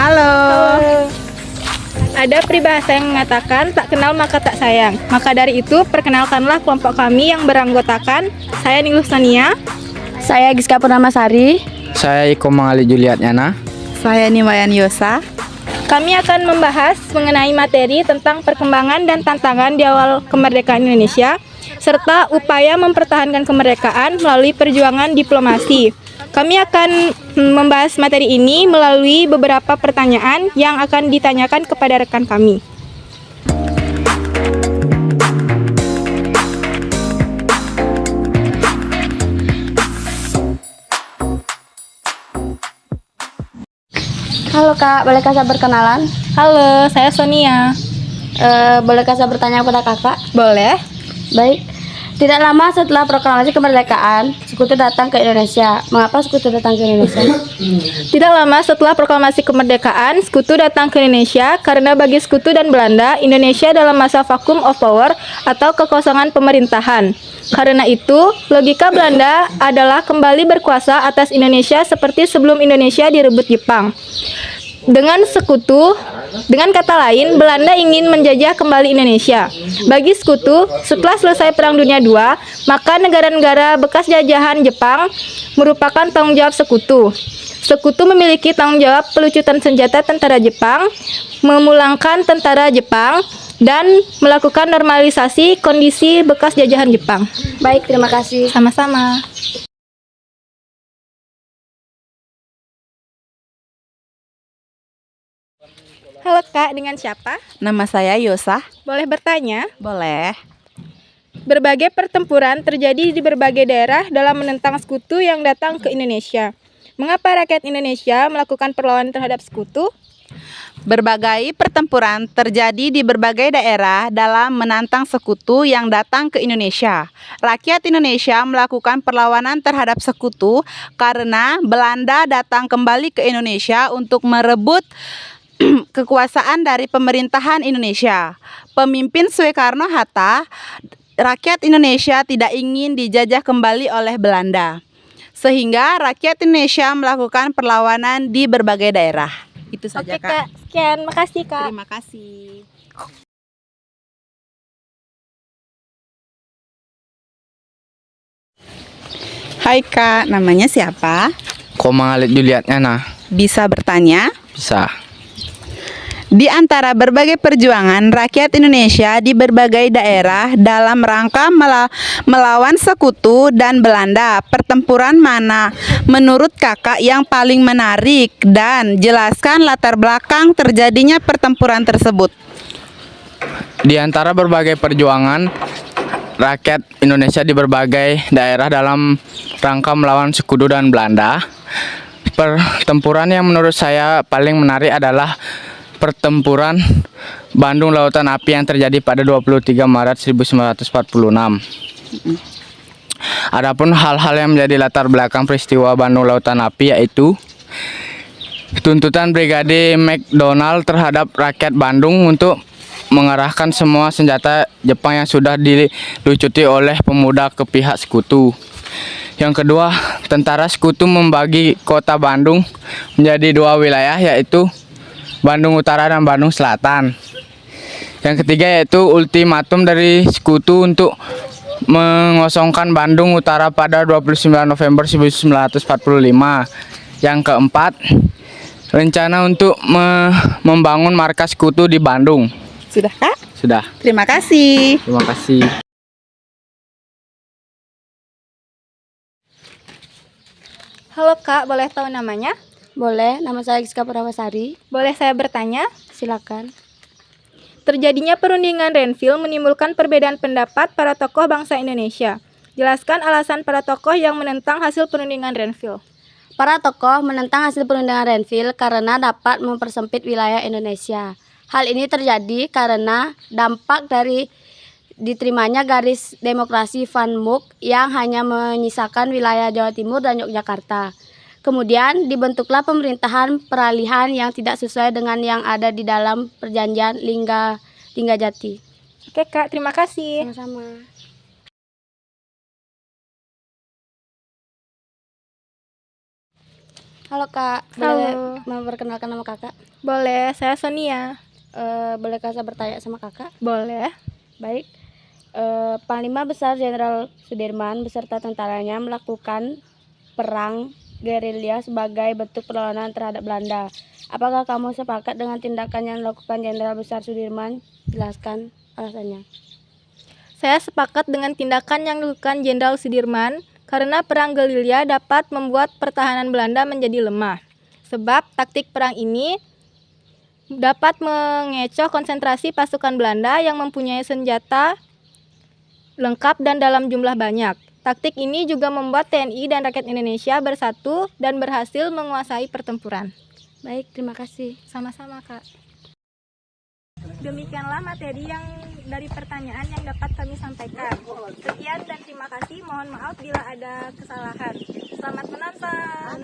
Halo. Ada peribahasa yang mengatakan tak kenal maka tak sayang. Maka dari itu, perkenalkanlah kelompok kami yang beranggotakan saya Nilus Tania. Saya Giska Purnamasari. Saya Iko Mangali Juliat Yana. Saya Niwayan Yosa. Kami akan membahas mengenai materi tentang perkembangan dan tantangan di awal kemerdekaan Indonesia, serta upaya mempertahankan kemerdekaan melalui perjuangan diplomasi. Kami akan membahas materi ini melalui beberapa pertanyaan yang akan ditanyakan kepada rekan kami. Halo Kak, bolehkah saya berkenalan? Halo, saya Sonia. Bolehkah saya bertanya kepada Kakak? Boleh? Baik. Tidak lama setelah proklamasi kemerdekaan, Sekutu datang ke Indonesia. Mengapa Sekutu datang ke Indonesia? Tidak lama setelah proklamasi kemerdekaan, Sekutu datang ke Indonesia karena bagi Sekutu dan Belanda, Indonesia dalam masa vacuum of power atau kekosongan pemerintahan. Karena itu, logika Belanda adalah kembali berkuasa atas Indonesia seperti sebelum Indonesia direbut Jepang. Dengan kata lain, Belanda ingin menjajah kembali Indonesia. Bagi Sekutu, setelah selesai Perang Dunia II, maka negara-negara bekas jajahan Jepang merupakan tanggung jawab Sekutu. Sekutu memiliki tanggung jawab pelucutan senjata tentara Jepang, memulangkan tentara Jepang, dan melakukan normalisasi kondisi bekas jajahan Jepang. Baik, terima kasih. Sama-sama. Halo Kak, dengan siapa? Nama saya Yosa. Boleh bertanya? Boleh. Berbagai pertempuran terjadi di berbagai daerah dalam menentang Sekutu yang datang ke Indonesia. Mengapa rakyat Indonesia melakukan perlawanan terhadap Sekutu? Berbagai pertempuran terjadi di berbagai daerah dalam menantang Sekutu yang datang ke Indonesia. Rakyat Indonesia melakukan perlawanan terhadap Sekutu karena Belanda datang kembali ke Indonesia untuk merebut kekuasaan dari pemerintahan Indonesia. Pemimpin Soekarno-Hatta, rakyat Indonesia tidak ingin dijajah kembali oleh Belanda. Sehingga rakyat Indonesia melakukan perlawanan di berbagai daerah. Itu saja, Oke Kak, sekian. Makasih Kak. Terima kasih. Hai Kak, namanya siapa? Iko Mangali Juliat Yana. Bisa bertanya? Bisa. Di antara berbagai perjuangan rakyat Indonesia di berbagai daerah dalam rangka melawan Sekutu dan Belanda, pertempuran mana menurut Kakak yang paling menarik, dan jelaskan latar belakang terjadinya pertempuran tersebut. Di antara berbagai perjuangan rakyat Indonesia di berbagai daerah dalam rangka melawan Sekutu dan Belanda, pertempuran yang menurut saya paling menarik adalah pertempuran Bandung Lautan Api yang terjadi pada 23 Maret 1946. Adapun hal-hal yang menjadi latar belakang peristiwa Bandung Lautan Api yaitu tuntutan Brigade McDonald terhadap rakyat Bandung untuk mengarahkan semua senjata Jepang yang sudah dilucuti oleh pemuda ke pihak Sekutu. Yang kedua, tentara Sekutu membagi kota Bandung menjadi dua wilayah, yaitu Bandung Utara dan Bandung Selatan. Yang ketiga yaitu ultimatum dari Sekutu untuk mengosongkan Bandung Utara pada 29 November 1945. Yang keempat, rencana untuk membangun markas Sekutu di Bandung. Sudah Kak? Sudah. Terima kasih. Terima kasih. Halo Kak, boleh tahu namanya? Boleh, nama saya Giska Purnamasari. Boleh saya bertanya? Silakan. Terjadinya perundingan Renville menimbulkan perbedaan pendapat para tokoh bangsa Indonesia. Jelaskan alasan para tokoh yang menentang hasil perundingan Renville. Para tokoh menentang hasil perundingan Renville karena dapat mempersempit wilayah Indonesia. Hal ini terjadi karena dampak dari diterimanya garis demokrasi Van Mook yang hanya menyisakan wilayah Jawa Timur dan Yogyakarta. Kemudian dibentuklah pemerintahan peralihan yang tidak sesuai dengan yang ada di dalam perjanjian Linggajati. Oke Kak, terima kasih. Sama-sama. Halo Kak, Halo. boleh memperkenalkan nama Kakak? Boleh, saya Sonia. Bolehkah saya bertanya sama Kakak? Boleh. Baik. Panglima Besar Jenderal Sudirman beserta tentaranya melakukan perang gerilya sebagai bentuk perlawanan terhadap Belanda. Apakah kamu sepakat dengan tindakan yang dilakukan Jenderal Besar Sudirman? Jelaskan alasannya. Saya sepakat dengan tindakan yang dilakukan Jenderal Sudirman karena perang gerilya dapat membuat pertahanan Belanda menjadi lemah. Sebab taktik perang ini dapat mengecoh konsentrasi pasukan Belanda yang mempunyai senjata lengkap dan dalam jumlah banyak. Taktik ini juga membuat TNI dan rakyat Indonesia bersatu dan berhasil menguasai pertempuran. Baik, terima kasih. Sama-sama, Kak. Demikianlah materi yang dari pertanyaan yang dapat kami sampaikan. Sekian dan terima kasih. Mohon maaf bila ada kesalahan. Selamat menonton.